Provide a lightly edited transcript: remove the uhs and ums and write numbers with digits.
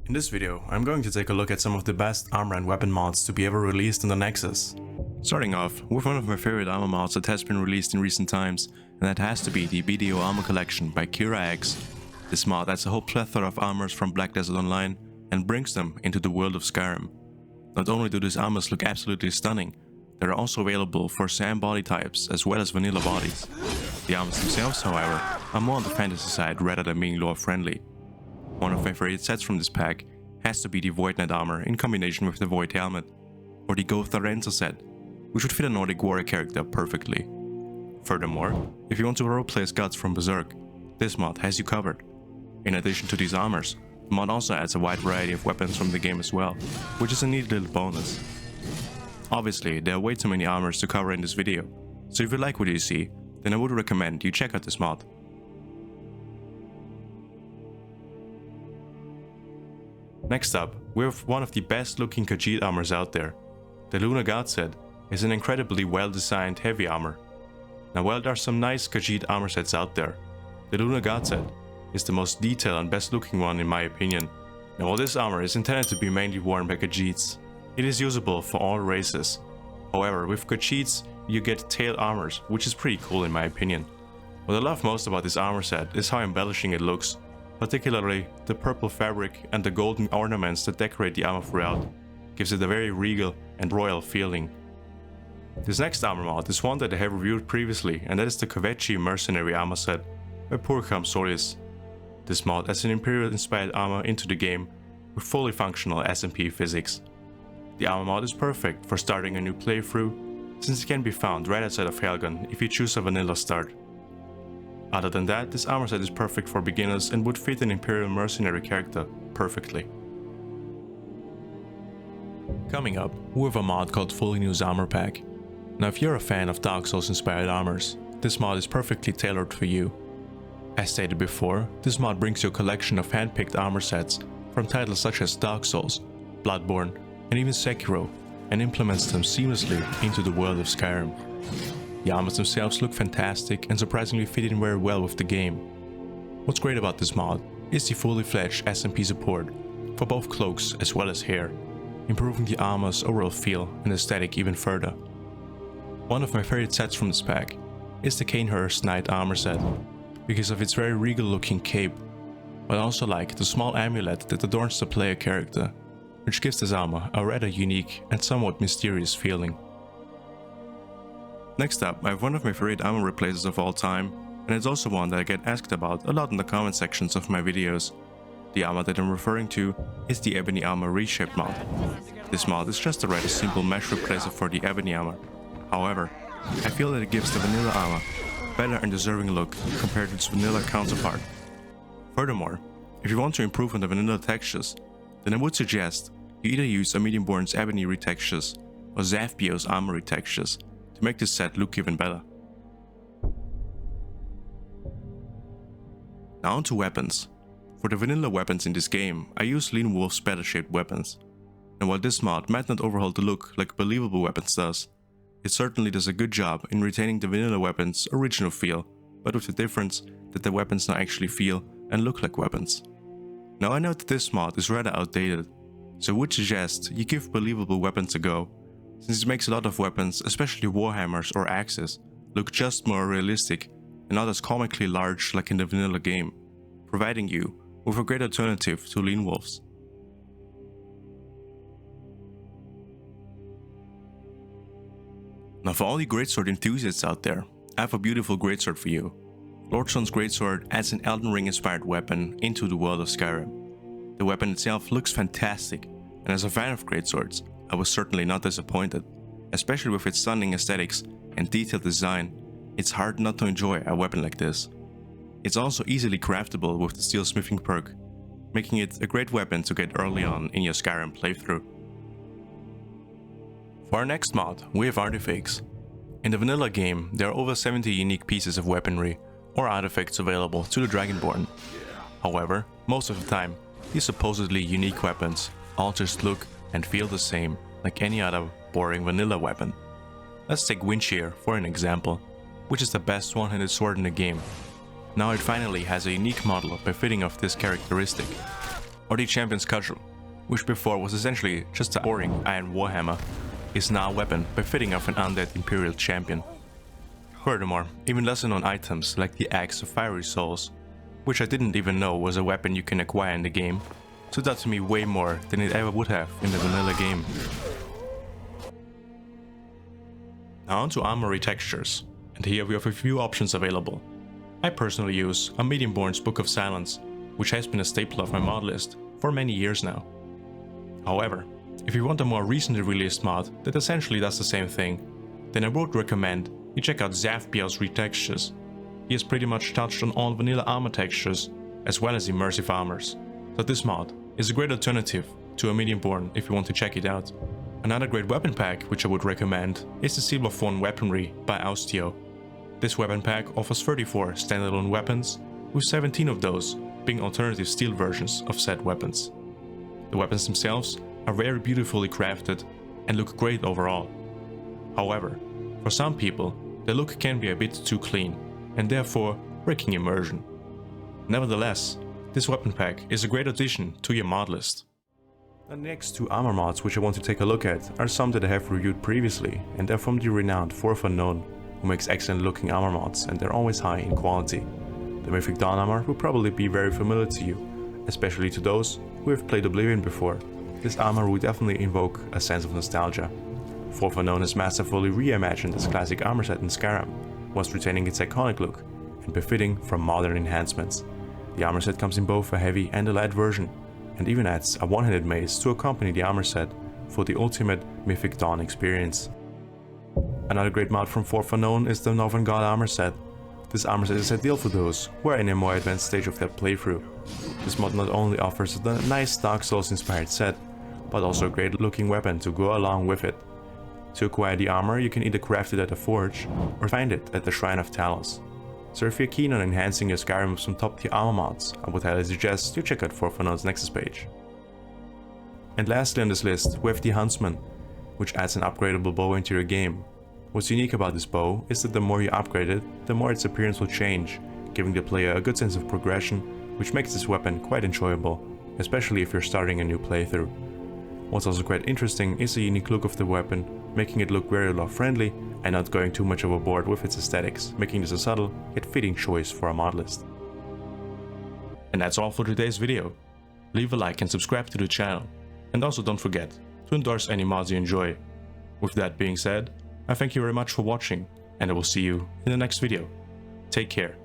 In this video, I'm going to take a look at some of the best armor and weapon mods to be ever released in the Nexus. Starting off with one of my favorite armor mods that has been released in recent times, and that has to be the BDO Armor Collection by Kira X. This mod adds a whole plethora of armors from Black Desert Online and brings them into the world of Skyrim. Not only do these armors look absolutely stunning, they are also available for SAM body types as well as vanilla bodies. The armors themselves, however, are more on the fantasy side rather than being lore friendly. One of my favorite sets from this pack has to be the Void Knight armor in combination with the Void helmet, or the Gotha Renzo set, which would fit a Nordic warrior character perfectly. Furthermore, if you want to roleplay as gods from Berserk, this mod has you covered. In addition to these armors, the mod also adds a wide variety of weapons from the game as well, which is a neat little bonus. Obviously, there are way too many armors to cover in this video, so if you like what you see, then I would recommend you check out this mod. Next up, we have one of the best looking Khajiit armors out there. The Lunar God set is an incredibly well designed heavy armor. Now while there are some nice Khajiit armor sets out there, the Lunar God set is the most detailed and best looking one in my opinion. Now while this armor is intended to be mainly worn by Khajiits, it is usable for all races. However, with Khajiits you get tail armors, which is pretty cool in my opinion. What I love most about this armor set is how embellishing it looks. Particularly, the purple fabric and the golden ornaments that decorate the armor throughout gives it a very regal and royal feeling. This next armor mod is one that I have reviewed previously, and that is the Kvetchi Mercenary armor set by Purkham Solis. This mod adds an Imperial inspired armor into the game with fully functional SMP physics. The armor mod is perfect for starting a new playthrough, since it can be found right outside of Helgen if you choose a vanilla start. Other than that, this armor set is perfect for beginners and would fit an Imperial Mercenary character perfectly. Coming up, we have a mod called Fully News Armor Pack. Now if you're a fan of Dark Souls inspired armors, this mod is perfectly tailored for you. As stated before, this mod brings you a collection of hand-picked armor sets from titles such as Dark Souls, Bloodborne, and even Sekiro, and implements them seamlessly into the world of Skyrim. The armors themselves look fantastic and surprisingly fit in very well with the game. What's great about this mod is the fully fledged SMP support for both cloaks as well as hair, improving the armor's overall feel and aesthetic even further. One of my favorite sets from this pack is the Cainhurst Knight armor set, because of its very regal looking cape, but I also like the small amulet that adorns the player character, which gives this armor a rather unique and somewhat mysterious feeling. Next up, I have one of my favorite armor replacers of all time, and it's also one that I get asked about a lot in the comment sections of my videos. The armor that I'm referring to is the Ebony Armor Reshape mod. This mod is just a rather simple mesh replacer for the Ebony armor. However, I feel that it gives the vanilla armor a better and deserving look compared to its vanilla counterpart. Furthermore, if you want to improve on the vanilla textures, then I would suggest you either use Amidianborn's Ebony Retextures or Zafbio's Armor Retextures to make this set look even better. Now on to weapons. For the vanilla weapons in this game, I use Lean Wolf's better shaped weapons. And while this mod might not overhaul the look like Believable weapons does, it certainly does a good job in retaining the vanilla weapons' original feel, but with the difference that the weapons now actually feel and look like weapons. Now I know that this mod is rather outdated, so I would suggest you give Believable weapons a go, since it makes a lot of weapons, especially warhammers or axes, look just more realistic and not as comically large like in the vanilla game, providing you with a great alternative to Lean Wolves. Now for all you greatsword enthusiasts out there, I have a beautiful greatsword for you. Lordsworn Greatsword adds an Elden Ring inspired weapon into the world of Skyrim. The weapon itself looks fantastic, and as a fan of greatswords, I was certainly not disappointed. Especially with its stunning aesthetics and detailed design, it's hard not to enjoy a weapon like this. It's also easily craftable with the steel smithing perk, making it a great weapon to get early on in your Skyrim playthrough. For our next mod, we have Artefakes. In the vanilla game, there are over 70 unique pieces of weaponry or artifacts available to the Dragonborn. However, most of the time, these supposedly unique weapons all just look and feel the same like any other boring vanilla weapon. Let's take Windshear for an example, which is the best one-handed sword in the game. Now it finally has a unique model befitting of this characteristic. or the Champion's Cudgel, which before was essentially just a boring iron warhammer, is now a weapon befitting of an undead Imperial champion. Furthermore, even lesser known items like the Axe of Fiery Souls, which I didn't even know was a weapon you can acquire in the game, stood out to me way more than it ever would have in the vanilla game. Now on to Armor Retextures, and here we have a few options available. I personally use Amidianborn's Book of Silence, which has been a staple of my mod list for many years now. However, if you want a more recently released mod that essentially does the same thing, then I would recommend you check out BDO Retextures. He has pretty much touched on all vanilla armor textures as well as immersive armors, so this mod is a great alternative to Amidianborn if you want to check it out. Another great weapon pack which I would recommend is the Silverthorn Weaponry by BDO. This weapon pack offers 34 standalone weapons, with 17 of those being alternative steel versions of said weapons. The weapons themselves are very beautifully crafted and look great overall. However, for some people, the look can be a bit too clean and therefore breaking immersion. Nevertheless, this weapon pack is a great addition to your mod list. The next two armor mods which I want to take a look at are some that I have reviewed previously, and they're from the renowned 4th Unknown, who makes excellent looking armor mods, and they're always high in quality. The Mythic Dawn armor will probably be very familiar to you, especially to those who have played Oblivion before. This armor will definitely invoke a sense of nostalgia. 4th Unknown is masterfully reimagined as classic armor set in Skyrim, whilst retaining its iconic look and befitting from modern enhancements. The armor set comes in both a heavy and a light version, and even adds a one-handed mace to accompany the armor set for the ultimate Mythic Dawn experience. Another great mod from 4th Unknown is the Northern God armor set. This armor set is ideal for those who are in a more advanced stage of their playthrough. This mod not only offers a nice Dark Souls inspired set, but also a great looking weapon to go along with it. To acquire the armor, you can either craft it at a forge or find it at the Shrine of Talos. So if you're keen on enhancing your Skyrim with some top tier armor mods, I would highly suggest you check out 4th Unknown's Nexus page. And lastly on this list, we have the Huntsman, which adds an upgradable bow into your game. What's unique about this bow is that the more you upgrade it, the more its appearance will change, giving the player a good sense of progression, which makes this weapon quite enjoyable, especially if you're starting a new playthrough. What's also quite interesting is the unique look of the weapon, making it look very lore friendly and not going too much overboard with its aesthetics, making this a subtle yet fitting choice for a mod list. And that's all for today's video. Leave a like and subscribe to the channel, and also don't forget to endorse any mods you enjoy. With that being said, I thank you very much for watching, and I will see you in the next video. Take care.